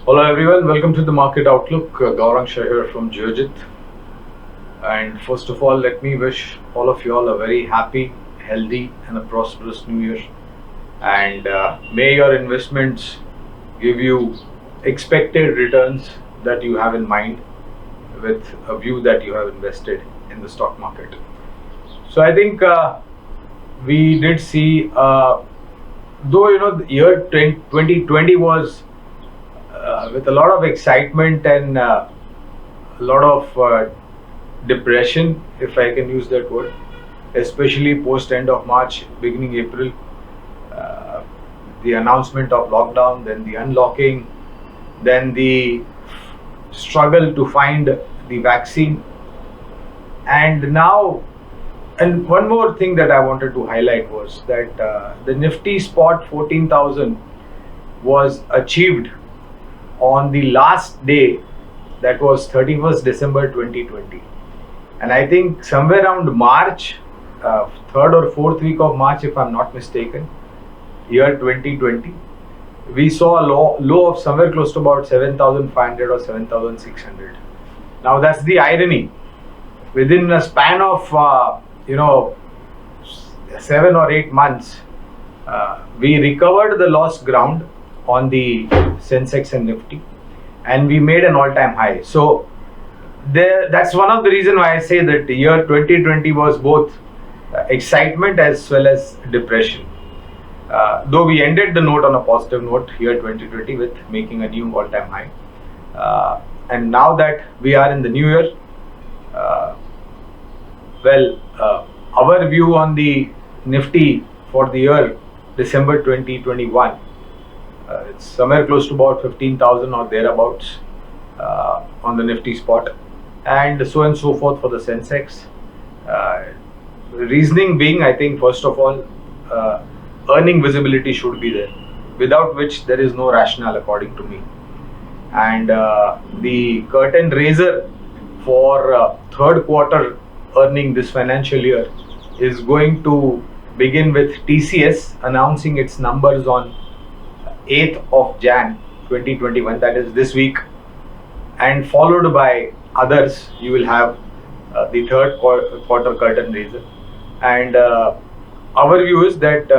Hello everyone, welcome to the Market Outlook. Gaurang Shah here from Geojit. And first of all, let me wish all of you all a very happy, healthy, and a prosperous new year. And may your investments give you expected returns that you have in mind with a view that you have invested in the stock market. So I think we did see, though the year 2020 was with a lot of excitement and a lot of depression, if I can use that word, especially post end of March, beginning April, uh, the announcement of lockdown, then the unlocking, then the struggle to find the vaccine, and now. And one more thing that I wanted to highlight was that the Nifty spot 14,000 was achieved on the last day, that was 31st December 2020. And I think somewhere around March, third or fourth week of March, if I'm not mistaken, year 2020, we saw a low of somewhere close to about 7,500 or 7,600. Now that's the irony. Within a span of 7 or 8 months, we recovered the lost ground on the Sensex and Nifty, and we made an all-time high. So that's one of the reasons why I say that the year 2020 was both excitement as well as depression. Though we ended the note on a positive note, year 2020, with making a new all-time high. And now that we are in the new year, uh, our view on the Nifty for the year December 2021, it's somewhere close to about 15,000 or thereabouts on the Nifty spot, and so and so forth for the Sensex. Reasoning being, I think, first of all, earning visibility should be there, without which there is no rationale, according to me. And the curtain raiser for third quarter earning this financial year is going to begin with TCS announcing its numbers on 8th of Jan 2021, that is this week, and followed by others. You will have the third quarter curtain raiser, and our view is that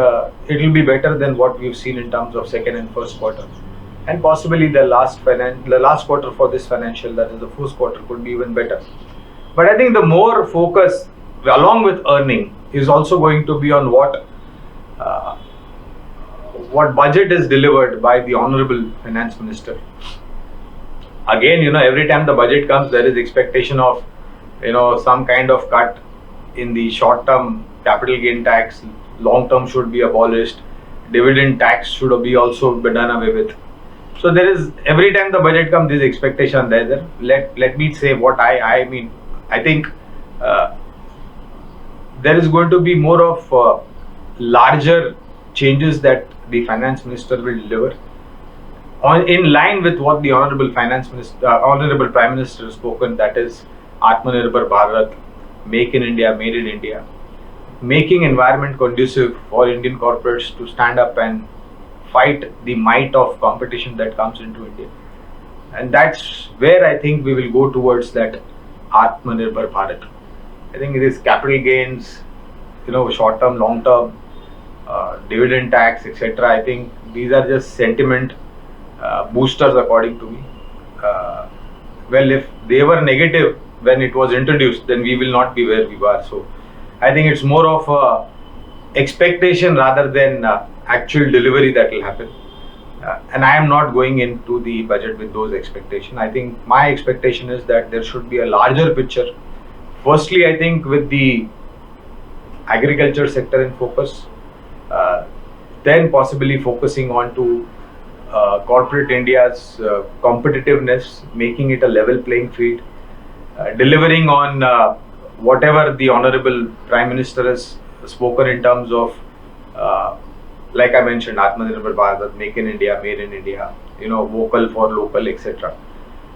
it will be better than what we've seen in terms of second and first quarter, and possibly the last quarter for this financial, that is the fourth quarter, could be even better. But I think the more focus, along with earning, is also going to be on uh, what budget is delivered by the Honorable Finance Minister. Again, every time the budget comes, there is expectation of, some kind of cut in the short term capital gain tax. Long term should be abolished. Dividend tax should be also be done away with. So there is, every time the budget comes, this expectation there. Let me say what I mean. I think there is going to be more of larger changes that the finance minister will deliver, in line with what the honorable honorable prime minister has spoken. That is Atmanirbhar Bharat, Make in India, Made in India, making environment conducive for Indian corporates to stand up and fight the might of competition that comes into India. And that's where I think we will go towards that Atmanirbhar Bharat. I think it is capital gains, short term, long term, dividend tax, etc. I think these are just sentiment boosters, according to me. Uh, if they were negative when it was introduced, then we will not be where we were. So I think it's more of a expectation rather than actual delivery that will happen. And I am not going into the budget with those expectations. I think my expectation is that there should be a larger picture. Firstly, I think with the agriculture sector in focus, then possibly focusing on to corporate India's competitiveness, making it a level playing field, delivering on whatever the honorable prime minister has spoken in terms of, like I mentioned, Atmanirbhar Bharat, Make in India, Made in India, vocal for local, etc.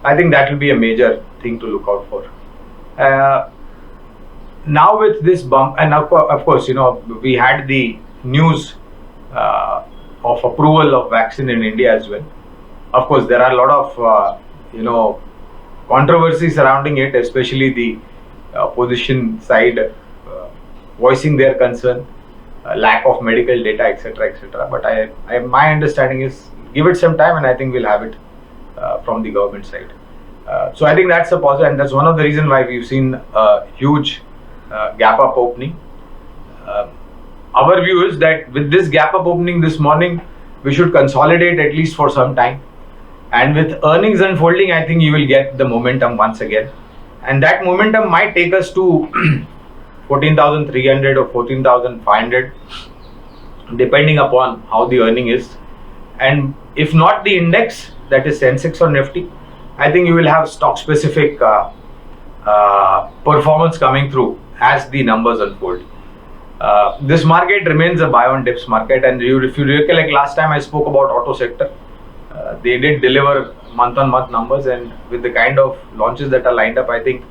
I think that will be a major thing to look out for. Now with this bump, and of course, we had the news of approval of vaccine in India as well. Of course, there are a lot of controversy surrounding it, especially the opposition side voicing their concern, lack of medical data, etc., etc. But my understanding is give it some time, and I think we'll have it from the government side. So I think that's a positive, and that's one of the reasons why we've seen a huge gap up opening. Our view is that with this gap up opening this morning, we should consolidate at least for some time. And with earnings unfolding, I think you will get the momentum once again. And that momentum might take us to 14,300 or 14,500, depending upon how the earning is. And if not the index, that is Sensex or Nifty, I think you will have stock specific performance coming through as the numbers unfold. This market remains a buy on dips market, and if you recollect last time I spoke about auto sector, they did deliver month on month numbers, and with the kind of launches that are lined up, I think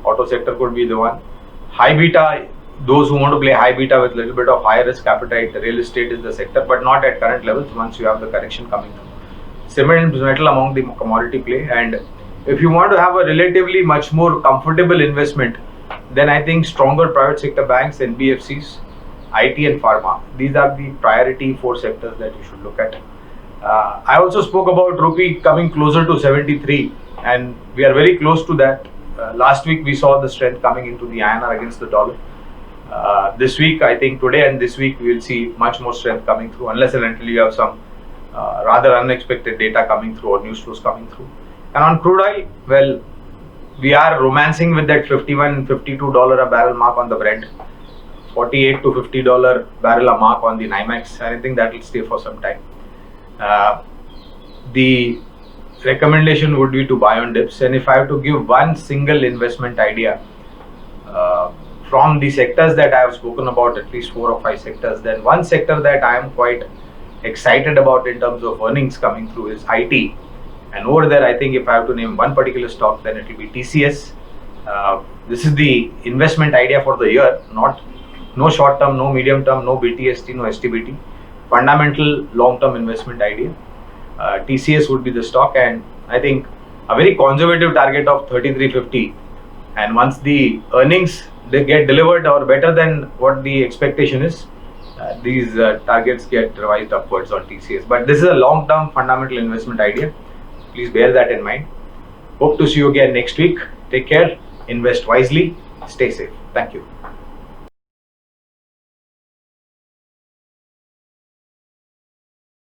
auto sector could be the one. High beta, those who want to play high beta with a little bit of higher risk appetite, real estate is the sector, but not at current levels once you have the correction coming through. Cement and metal among the commodity play, and if you want to have a relatively much more comfortable investment, then I think stronger private sector banks, NBFCs, IT and pharma, these are the priority 4 sectors that you should look at. I also spoke about rupee coming closer to 73, and we are very close to that. Last week we saw the strength coming into the INR against the dollar. This week, I think today and this week we will see much more strength coming through, unless and until you have some rather unexpected data coming through or news flows coming through. And on crude oil, well, we are romancing with that $51, $52 a barrel mark on the Brent, $48 to $50 barrel a mark on the NYMEX, and I think that will stay for some time. The recommendation would be to buy on dips, and if I have to give one single investment idea from the sectors that I have spoken about, at least 4 or 5 sectors, then one sector that I am quite excited about in terms of earnings coming through is IT. And over there, I think if I have to name one particular stock, then it will be TCS. This is the investment idea for the year, no short term, no medium term, no BTST, no STBT. Fundamental long-term investment idea. TCS would be the stock, and I think a very conservative target of 33.50. And once the earnings they get delivered or better than what the expectation is, these targets get revised upwards on TCS. But this is a long-term fundamental investment idea. Please bear that in mind. Hope to see you again next week. Take care, invest wisely, stay safe. Thank you.